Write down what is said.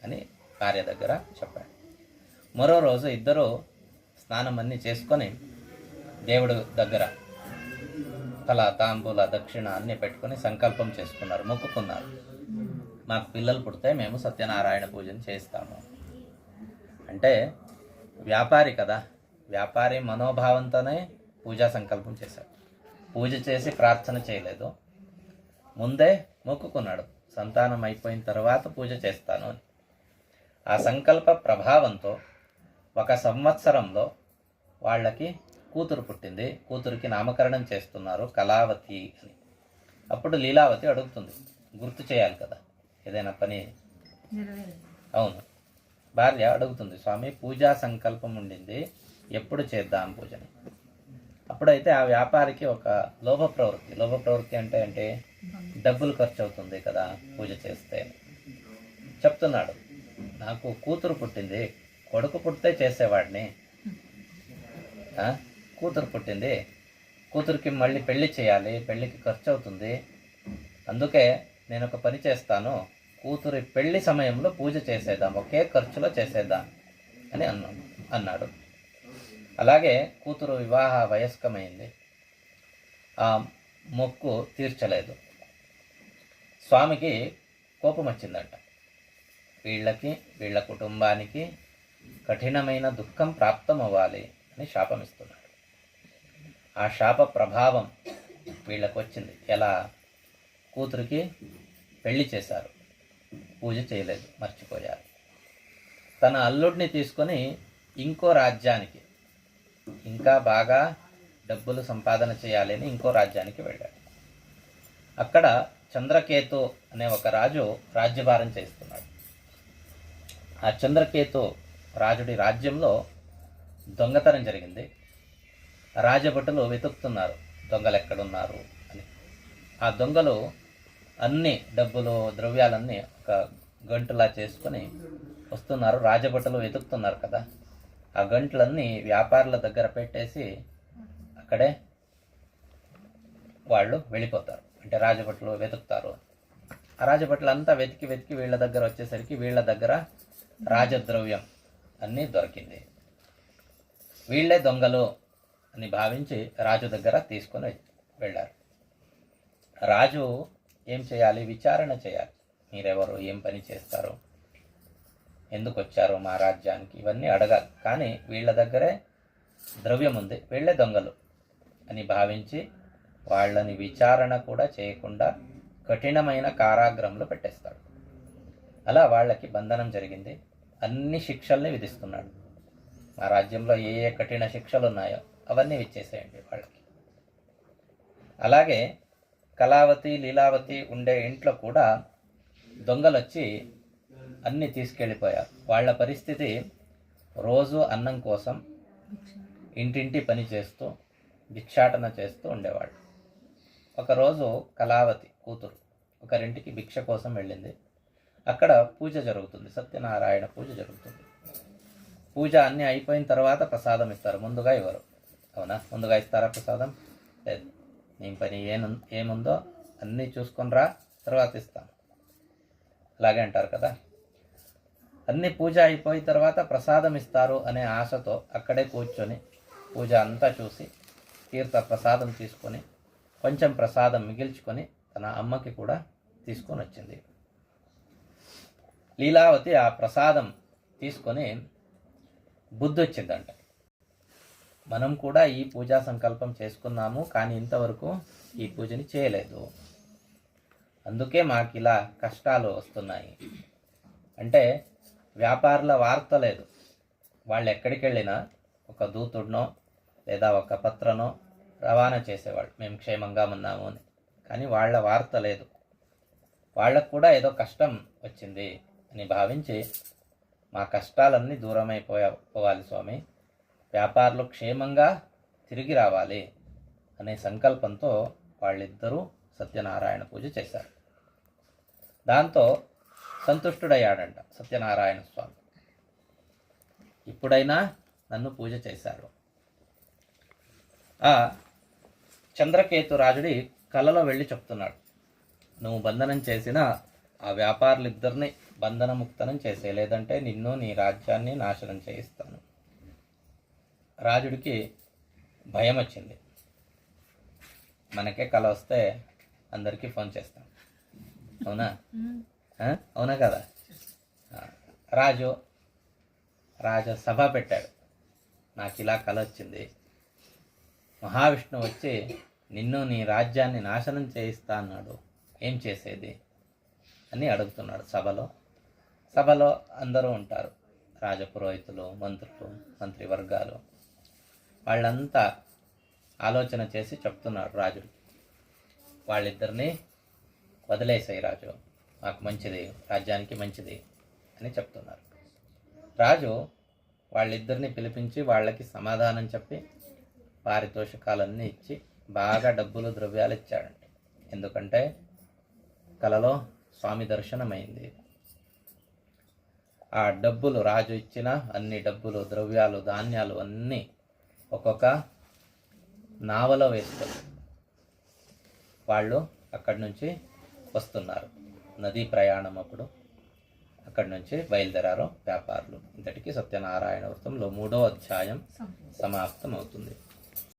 అని భార్య దగ్గర చెప్పాడు. మరో రోజు ఇద్దరు స్నానం అన్నీ చేసుకొని దేవుడు దగ్గర తల తాంబూల దక్షిణ అన్నీ పెట్టుకొని సంకల్పం చేసుకున్నారు, మొక్కుకున్నారు. మాకు పిల్లలు పుడితే మేము సత్యనారాయణ పూజను చేస్తాము అంటే, వ్యాపారి కదా, వ్యాపారి మనోభావంతోనే పూజా సంకల్పం చేశాడు. పూజ చేసి ప్రార్థన చేయలేదు, ముందే మొక్కుకున్నాడు సంతానం అయిపోయిన తర్వాత పూజ చేస్తాను అని. ఆ సంకల్ప ప్రభావంతో 1 సంవత్సరంలో వాళ్ళకి కూతురు పుట్టింది. కూతురికి నామకరణం చేస్తున్నారు కళావతి అని. అప్పుడు లీలావతి అడుగుతుంది, గుర్తు చేయాలి కదా ఏదైనా పని. అవును, భార్య అడుగుతుంది, స్వామి పూజా సంకల్పం ఉండింది, ఎప్పుడు చేద్దాం పూజని. అప్పుడైతే ఆ వ్యాపారికి ఒక లోభ ప్రవృత్తి అంటే డబ్బులు ఖర్చు అవుతుంది కదా పూజ చేస్తే. చెప్తున్నాడు, నాకు కూతురు పుట్టింది, కొడుకు పుట్టితే చేసేవాడిని, కూతురు పుట్టింది, కూతురికి మళ్ళీ పెళ్లి చేయాలి, పెళ్లికి ఖర్చు అవుతుంది, అందుకే నేను ఒక పని చేస్తాను, కూతురి పెళ్లి సమయంలో పూజ చేసేద్దాం, ఒకే ఖర్చులో చేసేద్దాం అని అన్నాడు. అలాగే కూతురు వివాహ వయస్కమైంది, ఆ మొక్కు తీర్చలేదు. స్వామికి కోపం వచ్చిందంట. వీళ్ళ కుటుంబానికి కఠినమైన దుఃఖం ప్రాప్తం అవ్వాలి అని శాపం ఇస్తున్నాడు. ఆ శాప ప్రభావం వీళ్ళకు వచ్చింది. ఎలా? కూతురికి పెళ్లి చేశారు, పూజ చేయలేదు, మర్చిపోయారు. తన అల్లుడిని తీసుకొని ఇంకో రాజ్యానికి, ఇంకా బాగా డబ్బులు సంపాదన చేయాలని ఇంకో రాజ్యానికి వెళ్ళాడు. అక్కడ చంద్రకేతు అనే ఒక రాజు రాజ్యభారం చేస్తున్నాడు. ఆ చంద్రకేతు రాజుడి రాజ్యంలో దొంగతనం జరిగింది. రాజభటులు వెతుకుతున్నారు దొంగలు ఎక్కడున్నారు అని. ఆ దొంగలు అన్ని డబ్బులు ద్రవ్యాలన్నీ ఒక గంటులా చేసుకొని వస్తున్నారు. రాజభటులు వెతుకుతున్నారు కదా, ఆ గంటలన్నీ వ్యాపారుల దగ్గర పెట్టేసి అక్కడే వాళ్ళు వెళ్ళిపోతారు. అంటే రాజభటులు వెతుకుతారు. ఆ రాజభటులు అంతా వెతికి వీళ్ళ దగ్గర వచ్చేసరికి వీళ్ళ దగ్గర రాజద్రవ్యం అన్నీ దొరికింది. వీళ్ళే దొంగలు అని భావించి రాజు దగ్గర తీసుకొని వెళ్ళారు. రాజు ఏం చేయాలి? విచారణ చేయాలి. మీరెవరు, ఏం పని చేస్తారు, ఎందుకు వచ్చారు మా రాజ్యానికి, ఇవన్నీ అడగాలి. కానీ వీళ్ళ దగ్గరే ద్రవ్యం ఉంది, వీళ్ళే దొంగలు అని భావించి వాళ్ళని విచారణ కూడా చేయకుండా కఠినమైన కారాగృహంలో పెట్టేస్తాడు. అలా వాళ్ళకి బంధనం జరిగింది. అన్ని శిక్షల్ని విధిస్తున్నాడు. మా రాజ్యంలో ఏ ఏ కఠిన శిక్షలు ఉన్నాయో అవన్నీ ఇచ్చేసేయండి వాళ్ళకి. అలాగే కళావతి, లీలావతి ఉండే ఇంట్లో కూడా దొంగలు వచ్చి అన్నీ తీసుకెళ్ళిపోయారు. వాళ్ళ పరిస్థితి రోజు అన్నం కోసం ఇంటింటి పని చేస్తూ భిక్షాటన చేస్తూ ఉండేవాళ్ళు. ఒకరోజు కళావతి కూతురు ఒకరింటికి భిక్ష కోసం వెళ్ళింది. అక్కడ పూజ జరుగుతుంది, సత్యనారాయణ పూజ జరుగుతుంది. పూజ అన్నీ అయిపోయిన తర్వాత ప్రసాదం ఇస్తారు, ముందుగా ఇవ్వరు. అవునా? ముందుగా ఇస్తారా ప్రసాదం? లేదు. నీ పని ఏముందో అన్నీ చూసుకొని రా, తర్వాత ఇస్తాను, అలాగే అంటారు కదా. అన్ని పూజ అయిపోయిన తర్వాత ప్రసాదం ఇస్తారు అనే ఆశతో అక్కడే కూర్చొని పూజ అంతా చూసి తీర్థ ప్రసాదం తీసుకొని కొంచెం ప్రసాదం మిగిల్చుకొని తన అమ్మకి కూడా తీసుకొని వచ్చింది. లీలావతి ఆ ప్రసాదం తీసుకొని బుద్ధి వచ్చిందంట. మనం కూడా ఈ పూజా సంకల్పం చేసుకున్నాము, కానీ ఇంతవరకు ఈ పూజని చేయలేదు, అందుకే మాకు ఇలా కష్టాలు వస్తున్నాయి. అంటే వ్యాపారుల వార్త లేదు. వాళ్ళు ఎక్కడికి వెళ్ళినా ఒక దూతుడినో లేదా ఒక పత్రనో రవాణా చేసేవాళ్ళు, మేము క్షేమంగా ఉన్నాము అని. కానీ వాళ్ళ వార్త లేదు. వాళ్ళకు కూడా కష్టం వచ్చింది అని భావించి మా కష్టాలన్నీ దూరమైపోవాలి స్వామి, వ్యాపారులు క్షేమంగా తిరిగి రావాలి అనే సంకల్పంతో వాళ్ళిద్దరూ సత్యనారాయణ పూజ చేశారు. దాంతో సంతుష్టుడయ్యాడంట సత్యనారాయణ స్వామి. ఇప్పుడైనా నన్ను పూజ చేశారు. ఆ చంద్రకేతు రాజుడి కలలో వెళ్ళి చెప్తున్నాడు, నువ్వు బంధనం చేసిన ఆ వ్యాపారులిద్దరిని బంధనముక్తనం చేసే, లేదంటే నిన్ను నీ రాజ్యాన్ని నాశనం చేయిస్తాను. రాజుడికి భయం వచ్చింది. మనకే కల వస్తే అందరికీ ఫోన్ చేస్తాం, అవునా? అవునా కదా? రాజు సభ పెట్టాడు. నాకు ఇలా కల వచ్చింది, మహావిష్ణువు వచ్చి నిన్ను నీ రాజ్యాన్ని నాశనం చేయిస్తా అన్నాడు, ఏం చేసేది అని అడుగుతున్నాడు సభలో అందరూ ఉంటారు, రాజపురోహితులు, మంత్రులు, మంత్రివర్గాలు. వాళ్ళంతా ఆలోచన చేసి చెప్తున్నాడు రాజుడు, వాళ్ళిద్దరిని వదిలేసాయి రాజు, మాకు మంచిది, రాజ్యానికి మంచిది అని చెప్తున్నారు. రాజు వాళ్ళిద్దరిని పిలిపించి వాళ్ళకి సమాధానం చెప్పి పారితోషికాలన్నీ ఇచ్చి బాగా డబ్బులు ద్రవ్యాలు ఇచ్చాడంట. ఎందుకంటే కలలో స్వామి దర్శనమైంది. ఆ డబ్బులు, రాజు ఇచ్చిన అన్ని డబ్బులు, ద్రవ్యాలు, ధాన్యాలు అన్నీ ఒక్కొక్క నావలో వేసుకొని వాళ్ళు అక్కడి నుంచి వస్తున్నారు. నదీ ప్రయాణం అప్పుడు అక్కడి నుంచి బయలుదేరారు వ్యాపారులు. ఇంతటికి సత్యనారాయణ వ్రతంలో 3వ అధ్యాయం సమాప్తం అవుతుంది.